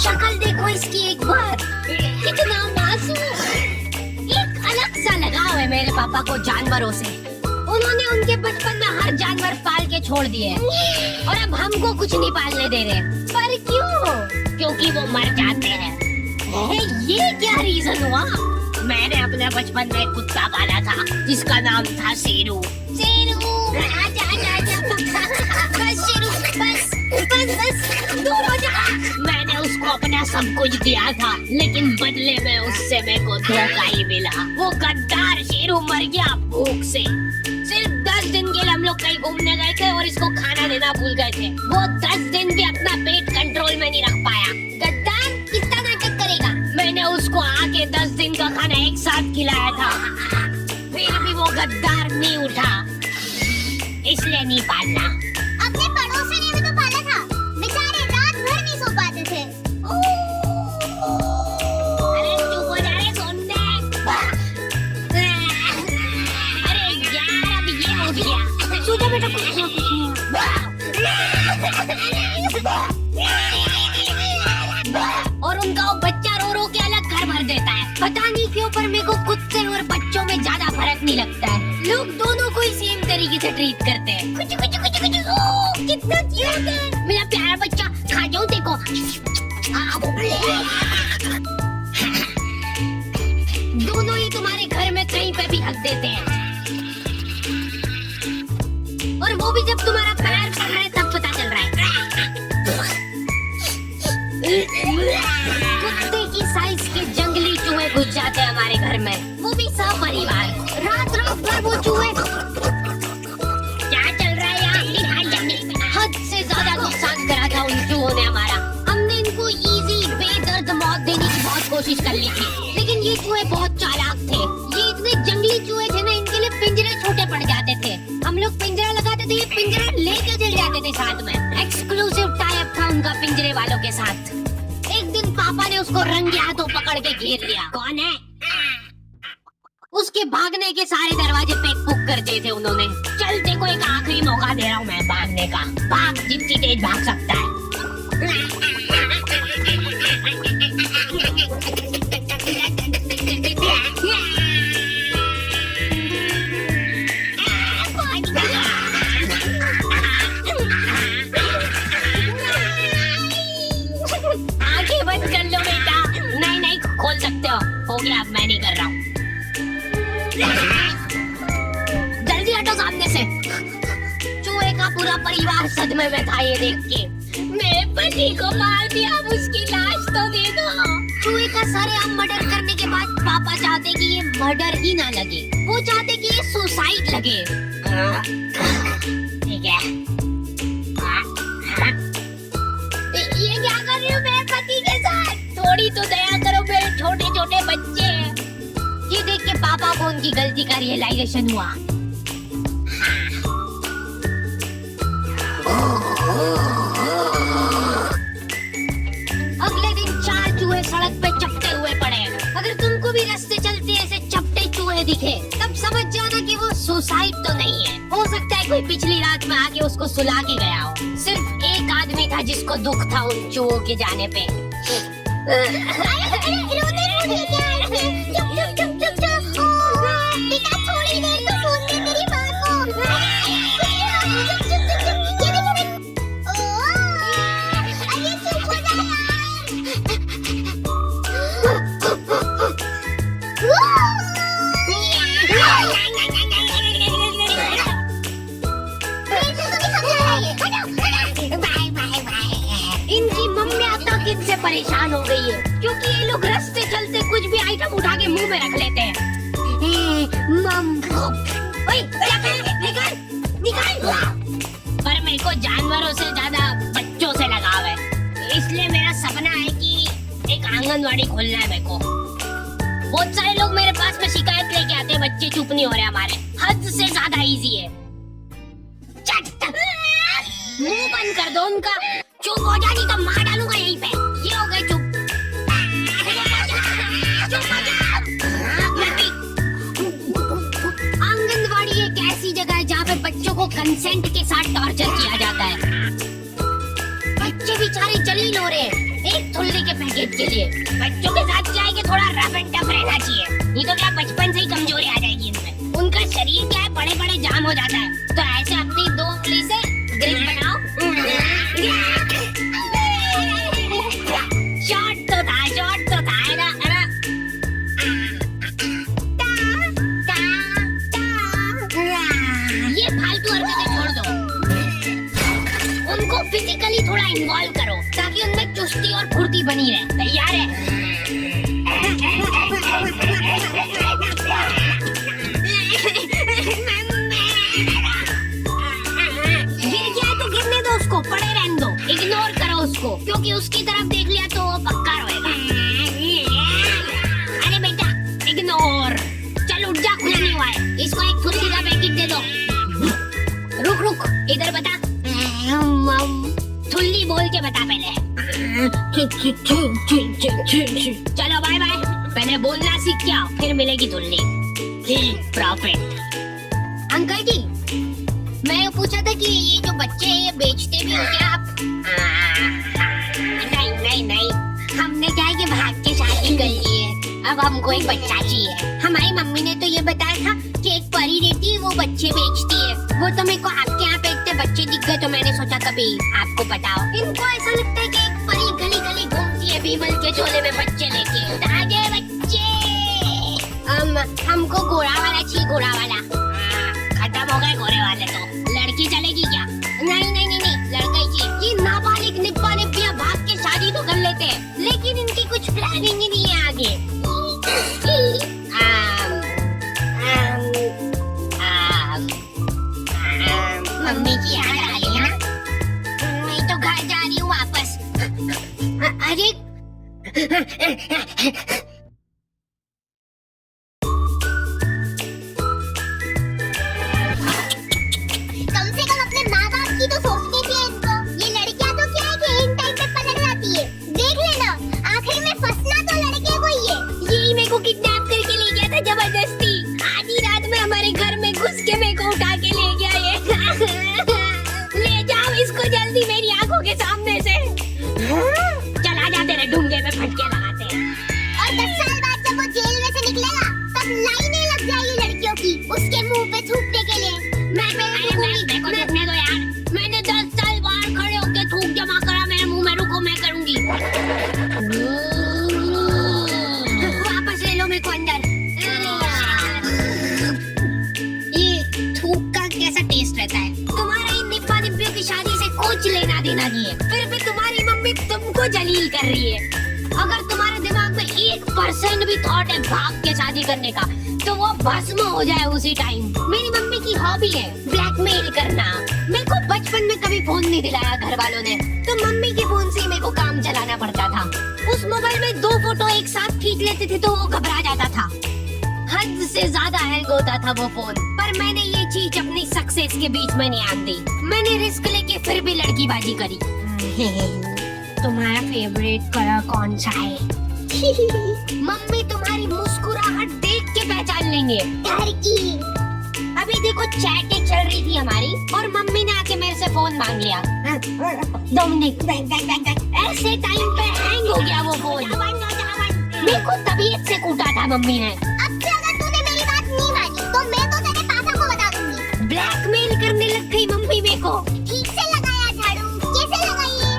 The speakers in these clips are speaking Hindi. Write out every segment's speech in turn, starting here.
शक्ल देखो इसकी एक बार, कितना मासूम। एक अलग सा लगाव है मेरे पापा को जानवरों से। उन्होंने उनके बचपन में हर जानवर पाल के छोड़ दिए और अब हमको कुछ नहीं पालने दे रहे। पर क्यों? क्योंकि वो मर जाते हैं। ये क्या रीजन हुआ? मैंने अपने बचपन में एक कुत्ता पाला था जिसका नाम था शेरू। शेरू, आजा आजा आजा, बस शेरू, बस बस बस, दूर हो जा। मैंने उसको अपना सब कुछ दिया था, लेकिन बदले में उससे मेरे को धोखा ही मिला। वो गद्दार शेरू मर गया भूख से। सिर्फ 10 दिन के लिए हम लोग कहीं घूमने गए थे और इसको खाना देना भूल गए थे। वो 10 दिन भी अपना पेट कंट्रोल में नहीं रख पाया। गद्दार कितना नाटक करेगा। मैंने उसको आके 10 दिन का खाना एक साथ खिलाया था, फिर भी वो गद्दार नहीं उठा। इसलिए नहीं पालना। अपने पड़ोसी ने भी तो पाला था, बेचारे रात भर नहीं सो पाते थे। अरे चुप हो जा रे सोने। अरे यार अब ये हो गया। सो जा बेटा, कुछ नहीं। और उनका वो बच्चा रो रो के अलग घर भर देता है। पता नहीं क्यों, पर मेरे को कुत्ते और बच्चों में ज्यादा फर्क नहीं लगता है। लोग दोनों को ही सेम तरीके से ट्रीट करते हैं। कुछ कुछ कुछ कुछ, ओह कितना क्यूट है मेरा प्यारा बच्चा। खा जाऊं देखो। दोनों ही तुम्हारे घर में कहीं पे भी हक देते हैं, और वो भी जब तुम्हारा पैर पड़ रहा है तब पता चल रहा है। कुत्ते की साइज के जंगली चूहे घुस जाते हैं हमारे घर में, वो भी सब परिवार। रात रात भर वो चूहे। क्या चल रहा है यहाँ? हद से ज्यादा नुकसान करा था उन चूहों ने हमारा। हमने इनको इजी बेदर्द मौत देने की बहुत कोशिश कर ली थी, लेकिन ये चूहे बहुत चालाक थे। ये इतने जंगली चूहे थे ना, इनके लिए पिंजरे छोटे पड़ जाते थे। हम लोग पिंजरा लगाते थे, ये पिंजरा लेके चल जाते थे साथ में। एक्सक्लूसिव टाई अप था उनका पिंजरे वालों के साथ। एक दिन पापा ने उसको रंगे हाथों पकड़ के घेर लिया। कौन है? उसके भागने के सारे दरवाजे पेक पुक कर दिए थे उन्होंने। चल देखो, एक आखिरी मौका दे रहा हूँ मैं भागने का। भाग, जितनी तेज भाग सकता है। आंखें बंद कर लो बेटा। नहीं नहीं, खोल सकते हो गया। अब मैं नहीं कर रहा हूँ। जल्दी हटो सामने से। चूहे का पूरा परिवार सदमे में था ये देख के। मेरे पति को मार दिया, अब उसकी लाश तो दे दो। चूहे का सरेआम मर्डर करने के बाद पापा चाहते कि ये मर्डर ही ना लगे, वो चाहते कि ये सुसाइड लगे। ठीक है। ये क्या कर रही हो मेरे पति के साथ? थोड़ी तो दया करो, मेरे छोटे छोटे बच्चे हैं। ये देख के पापा को उनकी गलती का रियलाइजेशन हुआ। अगले दिन 4 चूहे सड़क पे चपटे हुए पड़े। अगर तुमको भी रास्ते चलते ऐसे चपटे चूहे दिखे, तब समझ जाना कि वो सुसाइड तो नहीं है। हो सकता है कोई पिछली रात में आके उसको सुला के गया हो। सिर्फ एक आदमी था जिसको दुख था उन चूहों के जाने पे। थोड़ी देर तो फोन दे मेरी माँ को। अरे चुप हो जा इनकी मम्मियाँ तक इनसे परेशान हो गई है, क्योंकि ये लोग रास्ते चलते कुछ भी आइटम उठा के मुंह में रख लेते हैं। निकाल। पर मेरे को जानवरों से ज्यादा बच्चों से लगाव है, इसलिए मेरा सपना है कि एक आंगनवाड़ी खोलना है मेरे को। बहुत सारे लोग मेरे पास में शिकायत लेके आते हैं, बच्चे चुप नहीं हो रहे हमारे। हद से ज्यादा इजी है। मुंह बंद कर दो उनका। चुप हो जा, नहीं तो मार डालूंगा यहीं पे। ये हो गए चुप। आंगनवाड़ी एक ऐसी जगह है जहाँ पे बच्चों को कंसेंट के साथ टॉर्चर किया जाता है। बच्चे बेचारे जलील हो रहे हैं। एक थुल्ली के पैकेट के लिए। बच्चों के साथ क्या है कि थोड़ा रफ एंड टफ रहना चाहिए, नहीं तो क्या बचपन से ही कमजोरी आ जाएगी इनमें। उनका शरीर क्या है बड़े बड़े जाम हो जाता है, तो ऐसे अपनी 2 उंगली से ग्रिप बनाओ। शॉट तो था है ना। ये फालतू हरकतें छोड़ दो, उनको फिजिकली थोड़ा इन्वॉल्व करो ताकि उनमें चुस्ती और फुर्ती बनी रहे। तैयार है? गिर गया तो गिरने दो उसको, पड़े रहने दो, इग्नोर करो उसको, क्योंकि उसकी तरफ देख लिया तो वो पक्का रोएगा। अरे बेटा इग्नोर, चल उठ जा, कुछ नहीं हुआ है। इसको एक थुल्ली का पैकेट दे दो। रुक इधर बता, थुल्ली बोल के बता पहले। चलो बाय बाय, पहले बोलना सीख के आओ, फिर मिलेगी थुल्ली। प्रॉफिट। अंकल जी, मैं ये पूछा था कि ये जो बच्चे ये बेचते भी हो क्या आप? नहीं, हमने क्या है कि भाग के शादी कर ली है, अब हमको एक बच्चा चाहिए। हमारी मम्मी ने तो ये बताया था कि एक परी रहती है वो बच्चे बेचती है। वो तो मेरे को आपके यहाँ पे इतने बच्चे दिख गए तो मैंने सोचा कभी आपको बताओ। इनको ऐसा लगता है कि एक परी गली गली घूमती है बीमल के झोले में बच्चे लेके। ताजे बच्चे हमको गोरा वाला चाहिए, गोरा वाला। खत्म हो गए गोरे वाले तो। लड़की चलेगी क्या? नहीं, लड़का ही चाहिए। ये नाबालिग निब्बा निब्बिया भाग के शादी तो कर लेते हैं, लेकिन इनकी कुछ प्लानिंग ही नहीं है आगे। मम्मी की याद आ गई ना? मैं तो घर जा रही हूँ वापस। अरे कम से कम अपने माँ बाप की तो सोचनी चाहिए इनको। ये लड़कियाँ तो क्या है कि इन टाइम पे पलट जाती है। देख लेना, आखिर में फंसना तो लड़के को ही है। यही मेरे को किडनैप करके ले गया था जबरदस्ती। आधी रात में हमारे घर में घुस के मेरे को उठा के ले गया ये। ले जाओ इसको जल्दी मेरी आंखों के सामने से। चला जा, तेरे ढूंढे में फटके लगाते हैं। और 10 साल बाद जब वो जेल में से निकलेगा तब लाइनें लग जाएगी लड़कियों की उसके मुंह पे थूकने के लिए। देखो देखने दो यार, मैंने 10 साल बाहर खड़े होके थूक जमा करा मेरे मुंह में। रुको मैं करूंगी। वापस ले लो मेरे को अंदर। ये थूक का कैसा टेस्ट रहता है? तुम्हारा इन निब्बा निब्बियों की शादी से कुछ लेना देना नहीं है, फिर भी तुम्हारी मम्मी तुमको जलील कर रही है। अगर तुम्हारे दिमाग में 1% भी थॉट है भाग के शादी करने का, तो वो भस्म हो जाए उसी टाइम। मेरी मम्मी की हॉबी है ब्लैकमेल करना। मेरे को बचपन में कभी फोन नहीं दिलाया घर वालों ने, तो मम्मी के फोन से ही मेरे को काम चलाना पड़ता था। उस मोबाइल में 2 फोटो एक साथ खींच लेते थे तो वो घबरा जाता था। हद से ज्यादा हैंग होता था वो फोन। पर मैंने ये चीज अपनी सक्सेस के बीच में नहीं आन दी। मैंने रिस्क लेके फिर भी लड़कीबाजी करी। तुम्हारा फेवरेट कलर कौन सा है? मम्मी तुम्हारी मुस्कुराहट देख के पहचान लेंगे। डर की। अभी देखो चैटिंग चल रही थी हमारी और मम्मी ने आके मेरे से फोन मांग लिया। 2 मिनट। ऐसे टाइम पे हैंग हो गया वो फोन। मेरे को तबीयत से कूटा था मम्मी ने। अब से अगर तूने मेरी बात नहीं मानी तो मैं तो तेरे पापा को बता दूंगी। ब्लैकमेल करने लग गई मम्मी मेरे को। ठीक से लगाया झाड़ू, कैसे लगाई है?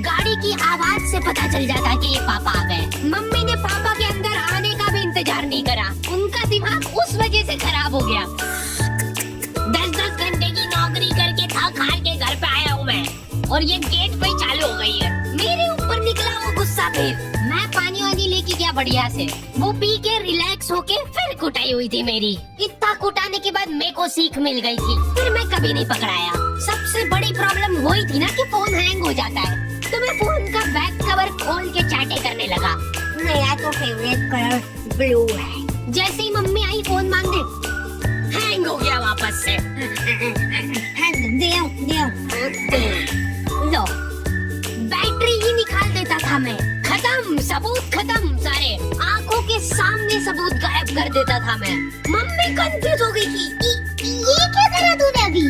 गाड़ी की आवाज से पता चल जाता कि ये पापा आ गए। मम्मी ने पापा के अंदर आने का भी इंतजार नहीं करा। उनका दिमाग उस वजह से खराब हो गया। 10-10 घंटे की नौकरी करके थक हार के घर पे आया हूँ मैं, और ये गेट पे चालू हो गई है। मेरे ऊपर निकला वो गुस्सा। फिर मैं पानी वानी लेके गया बढ़िया से, वो पी के रिलैक्स होके फिर कुटाई हुई थी मेरी। इतना कुटाने के बाद मेरे को सीख मिल गई थी, फिर मैं कभी नहीं पकड़ाया। सबसे बड़ी प्रॉब्लम वही थी ना कि फोन हैंग हो जाता है, तो मैं फोन का बैक कवर खोल के चाटे करने लगा। मेरा तो फेवरेट कलर ब्लू है। जैसे ही मम्मी आई फोन मांगने, हैंग हो गया वापस से। लो, बैटरी ही निकाल देता था मैं। खत्म, सबूत खत्म सारे। आंखों के सामने सबूत गायब कर देता था मैं। मम्मी कंफ्यूज हो गई थी। ये क्या करा तूने अभी?